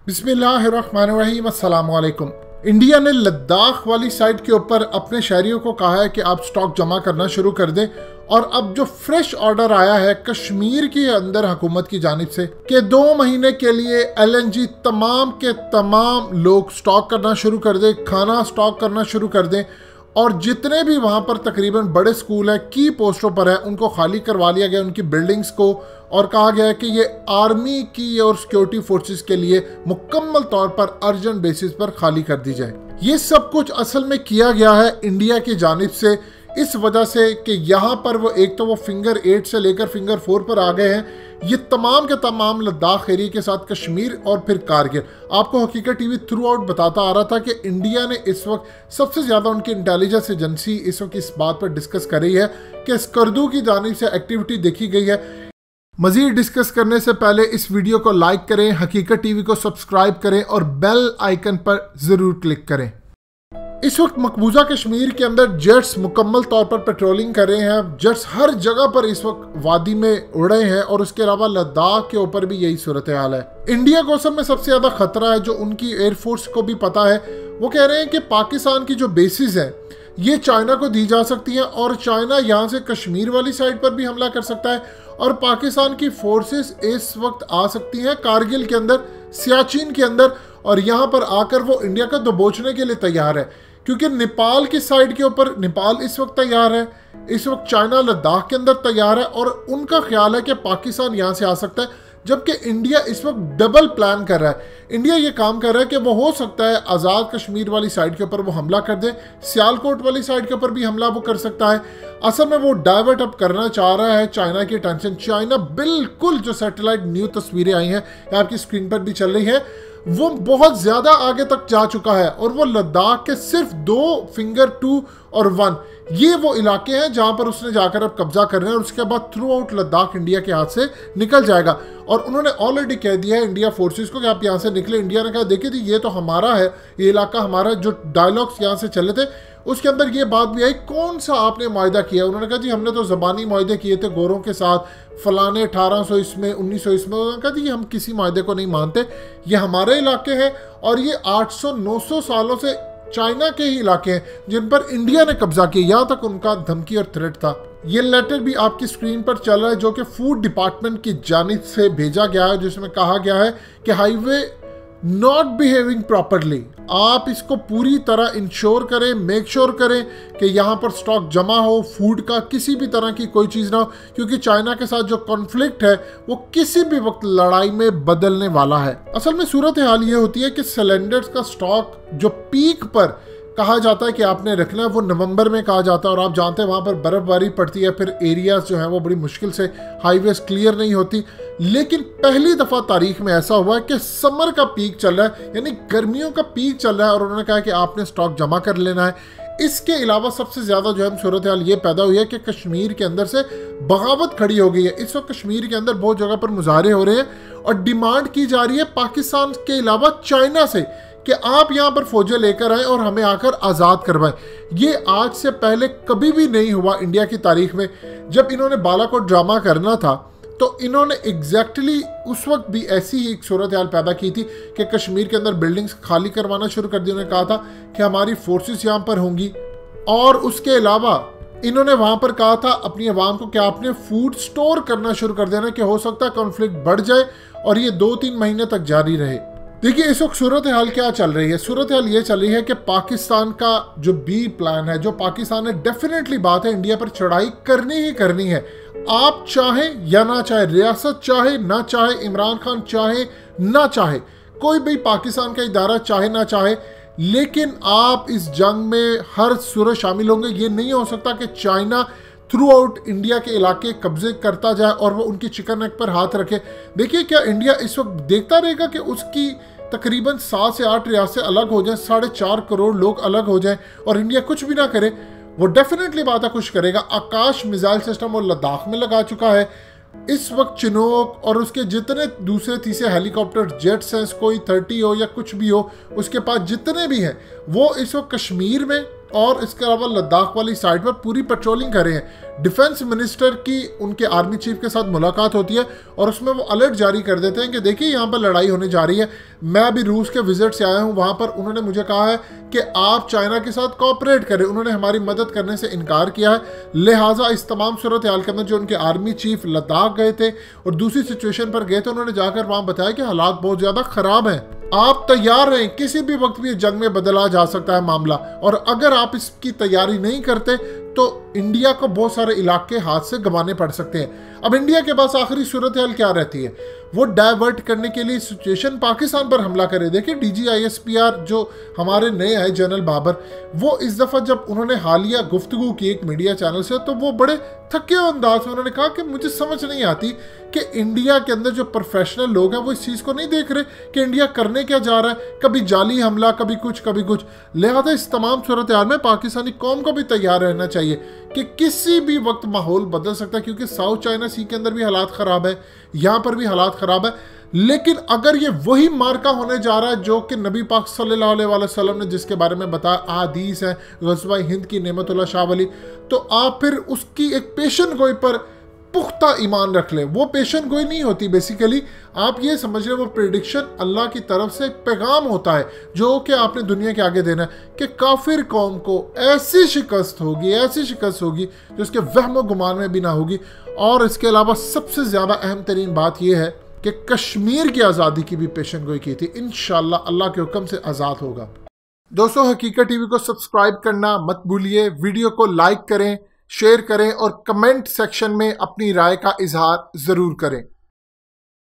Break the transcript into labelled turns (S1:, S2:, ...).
S1: बिस्मिल्लाहिर्रहमानिर्रहीम, अस्सलाम वालेकुम। इंडिया ने लद्दाख वाली साइड के ऊपर अपने शहरियों को कहा है कि आप स्टॉक जमा करना शुरू कर दें। और अब जो फ्रेश ऑर्डर आया है कश्मीर के अंदर हुकूमत की जानिब से कि 2 महीने के लिए LNG तमाम के तमाम लोग स्टॉक करना शुरू कर दें, खाना स्टॉक करना शुरू कर दें। और जितने भी वहाँ पर तकरीबन बड़े स्कूल हैं, की पोस्टों पर है, उनको खाली करवा लिया गया, उनकी बिल्डिंग्स को। और कहा गया है कि ये आर्मी की और सिक्योरिटी फोर्सेस के लिए मुकम्मल तौर पर अर्जेंट बेसिस पर खाली कर दी जाए। ये सब कुछ असल में किया गया है इंडिया की जानिब से, इस वजह से कि यहाँ पर वो एक तो वो फिंगर 8 से लेकर फिंगर 4 पर आ गए हैं। ये तमाम के तमाम लद्दाख एरिया के साथ कश्मीर और फिर कारगिल। आपको हकीकत टीवी थ्रू आउट बताता आ रहा था कि इंडिया ने इस वक्त सबसे ज़्यादा उनकी इंटेलिजेंस एजेंसी इस वक्त इस बात पर डिस्कस कर रही है कि स्कर्दू की जानिब से एक्टिविटी देखी गई है। मज़ीद डिस्कस करने से पहले इस वीडियो को लाइक करें, हकीकत टीवी को सब्सक्राइब करें और बेल आइकन पर ज़रूर क्लिक करें। इस वक्त मकबूजा कश्मीर के अंदर जेट्स मुकम्मल तौर पर पेट्रोलिंग कर रहे हैं। जेट्स हर जगह पर इस वक्त वादी में उड़ रहे हैं और उसके अलावा लद्दाख के ऊपर भी यही सूरत हाल है। इंडिया को असल में सबसे ज़्यादा खतरा है, जो उनकी एयरफोर्स को भी पता है। वो कह रहे हैं कि पाकिस्तान की जो बेसिस है ये चाइना को दी जा सकती हैं और चाइना यहाँ से कश्मीर वाली साइड पर भी हमला कर सकता है। और पाकिस्तान की फोर्सेस इस वक्त आ सकती हैं कारगिल के अंदर, सियाचिन के अंदर, और यहाँ पर आकर वो इंडिया को दबोचने के लिए तैयार है। क्योंकि नेपाल की साइड के ऊपर नेपाल इस वक्त तैयार है, इस वक्त चाइना लद्दाख के अंदर तैयार है और उनका ख्याल है कि पाकिस्तान यहाँ से आ सकता है। जबकि इंडिया इस वक्त डबल प्लान कर रहा है। इंडिया ये काम कर रहा है कि वो हो सकता है आज़ाद कश्मीर वाली साइड के ऊपर वो हमला कर दे, सियालकोट वाली साइड के ऊपर भी हमला वो कर सकता है। असल में वो डाइवर्ट अप करना चाह रहा है चाइना की टेंशन। चाइना बिल्कुल, जो सैटेलाइट न्यू तस्वीरें आई हैं आपकी स्क्रीन पर भी चल रही है, वो बहुत ज़्यादा आगे तक जा चुका है। और वो लद्दाख के सिर्फ 2 फिंगर 2 और 1 ये वो इलाके हैं जहां पर उसने जाकर अब कब्जा करना है। और उसके बाद थ्रू आउट लद्दाख इंडिया के हाथ से निकल जाएगा। और उन्होंने ऑलरेडी कह दिया है इंडिया फोर्सेस को कि आप यहाँ से निकले। इंडिया ने कहा देखिए जी ये तो हमारा है, ये इलाका हमारा है। जो डायलॉग्स यहाँ से चले थे उसके अंदर ये बात भी आई, कौन सा आपने मुआहदा किया? उन्होंने कहा जी हमने तो ज़बानी मुआहदे किए थे गोरों के साथ, फलाने 1800 इसमें 1900 इसमें। उन्होंने कहा जी हम किसी मुआहदे को नहीं मानते, ये हमारे इलाके हैं और ये 800-900 सालों से चाइना के ही इलाके हैं जिन पर इंडिया ने कब्जा किया। यहाँ तक उनका धमकी और थ्रेट था। ये लेटर भी आपकी स्क्रीन पर चल रहा है जो कि फूड डिपार्टमेंट की जानिब से भेजा गया है, जिसमें कहा गया है कि हाईवे नॉट बिहेविंग प्रॉपरली। आप इसको पूरी तरह इंश्योर करें, मेक श्योर करें कि यहाँ पर स्टॉक जमा हो, फूड का किसी भी तरह की कोई चीज़ ना हो। क्योंकि चाइना के साथ जो कॉन्फ्लिक्ट है वो किसी भी वक्त लड़ाई में बदलने वाला है। असल में सूरत हाल ये होती है कि सिलेंडर्स का स्टॉक जो पीक पर कहा जाता है कि आपने रखना है वो नवंबर में कहा जाता है। और आप जानते हैं वहाँ पर बर्फ़बारी पड़ती है, फिर एरियाज जो हैं वो बड़ी मुश्किल से हाईवेज क्लियर नहीं होती। लेकिन पहली दफ़ा तारीख में ऐसा हुआ है कि समर का पीक चल रहा है, यानी गर्मियों का पीक चल रहा है और उन्होंने कहा कि आपने स्टॉक जमा कर लेना है। इसके अलावा सबसे ज़्यादा जो है सूरत हाल ये पैदा हुई है कि कश्मीर के अंदर से बगावत खड़ी हो गई है। इस वक्त कश्मीर के अंदर बहुत जगह पर मुजाहरे हो रहे हैं और डिमांड की जा रही है पाकिस्तान के अलावा चाइना से कि आप यहाँ पर फौजें लेकर आए और हमें आकर आज़ाद करवाएं। ये आज से पहले कभी भी नहीं हुआ इंडिया की तारीख में। जब इन्होंने बालाकोट ड्रामा करना था तो इन्होंने एग्जैक्टली उस वक्त भी ऐसी ही एक सूरत हाल पैदा की थी कि कश्मीर के अंदर बिल्डिंग्स खाली करवाना शुरू कर दी। उन्होंने कहा था कि हमारी फोर्सेस यहाँ पर होंगी और उसके अलावा इन्होंने वहाँ पर कहा था अपनी आवाम को कि आपने फूड स्टोर करना शुरू कर देना कि हो सकता है कॉन्फ्लिक्ट बढ़ जाए और ये 2-3 महीने तक जारी रहे। देखिए इस वक्त सूरत हाल क्या चल रही है? सूरत हाल ये चल रही है कि पाकिस्तान का जो बी प्लान है, जो पाकिस्तान ने डेफिनेटली बात है इंडिया पर चढ़ाई करनी ही करनी है। आप चाहें या ना चाहे, रियासत चाहे ना चाहे, इमरान खान चाहे ना चाहे, कोई भी पाकिस्तान का इदारा चाहे ना चाहे, लेकिन आप इस जंग में हर सूरत शामिल होंगे। ये नहीं हो सकता कि चाइना थ्रू आउट इंडिया के इलाके कब्जे करता जाए और वो उनकी चिकन नेक पर हाथ रखे। देखिए क्या इंडिया इस वक्त देखता रहेगा कि उसकी तकरीबन 7 से 8 रियासतें अलग हो जाएं, 4.5 करोड़ लोग अलग हो जाएं और इंडिया कुछ भी ना करे? वो डेफिनेटली बात है कुछ करेगा। आकाश मिसाइल सिस्टम वो लद्दाख में लगा चुका है। इस वक्त चिनोक और उसके जितने दूसरे तीसरे हेलीकॉप्टर जेट्स हैं, कोई 30 हो या कुछ भी हो, उसके पास जितने भी हैं वो इस वक्त कश्मीर में और इसके अलावा लद्दाख वाली साइड पर पूरी पेट्रोलिंग कर रहे हैं। डिफेंस मिनिस्टर की उनके आर्मी चीफ के साथ मुलाकात होती है और उसमें वो अलर्ट जारी कर देते हैं कि देखिए यहाँ पर लड़ाई होने जा रही है। मैं अभी रूस के विजिट से आया हूँ, वहाँ पर उन्होंने मुझे कहा है कि आप चाइना के साथ कोऑपरेट करें। उन्होंने हमारी मदद करने से इनकार किया है। लिहाजा इस तमाम सूरत हाल के अंदर जो उनके आर्मी चीफ लद्दाख गए थे और दूसरी सिचुएशन पर गए थे, उन्होंने जाकर वहाँ बताया कि हालात बहुत ज़्यादा ख़राब हैं, आप तैयार रहें, किसी भी वक्त भी जंग में बदला जा सकता है मामला। और अगर आप इसकी तैयारी नहीं करते तो इंडिया को बहुत सारे इलाके हाथ से गंवाने पड़ सकते हैं। अब इंडिया के पास आखिरी सूरत हाल क्या रहती है, वो डाइवर्ट करने के लिए सिचुएशन पाकिस्तान पर हमला करे। देखिए DGISPR जो हमारे नए आए जनरल बाबर, वो इस दफ़ा जब उन्होंने हालिया गुफ्तगू की एक मीडिया चैनल से, तो वो बड़े थके हुए अंदाज में उन्होंने कहा कि मुझे समझ नहीं आती कि इंडिया के अंदर जो प्रोफेशनल लोग हैं वो इस चीज़ को नहीं देख रहे कि इंडिया करने क्या जा रहा है, कभी जाली हमला, कभी कुछ कभी कुछ। लिहाजा इस तमाम सूरत हाल में पाकिस्तानी कौम को भी तैयार रहना चाहिए कि किसी भी वक्त माहौल बदल सकता है, क्योंकि साउथ चाइना सी के अंदर भी हालात ख़राब है, यहाँ पर भी हालात ख़राब है। लेकिन अगर ये वही मार्का होने जा रहा है जो कि नबी पाक सल्लल्लाहु अलैहि वसल्लम ने जिसके बारे में बताया, हदीस है ग़ज़वा हिंद की नेमतुल्लाह शाह वली, तो आप फिर उसकी एक पेशन गोई पर पुख्ता ईमान रख लें। वो पेशन गोई नहीं होती, बेसिकली आप ये समझ रहे, वो प्रेडिक्शन अल्लाह की तरफ से पैगाम होता है जो कि आपने दुनिया के आगे देना है कि काफिर कौम को ऐसी शिकस्त होगी जो उसके वहम गुमान में भी ना होगी। और इसके अलावा सबसे ज़्यादा अहम तरीन बात यह है कि कश्मीर की आज़ादी की भी पेशन गोई की थी। इंशाअल्लाह अल्लाह के हुक्म से आज़ाद होगा। दोस्तों, हकीकत टीवी को सब्सक्राइब करना मत भूलिए, वीडियो को लाइक करें, शेयर करें और कमेंट सेक्शन में अपनी राय का इजहार ज़रूर करें।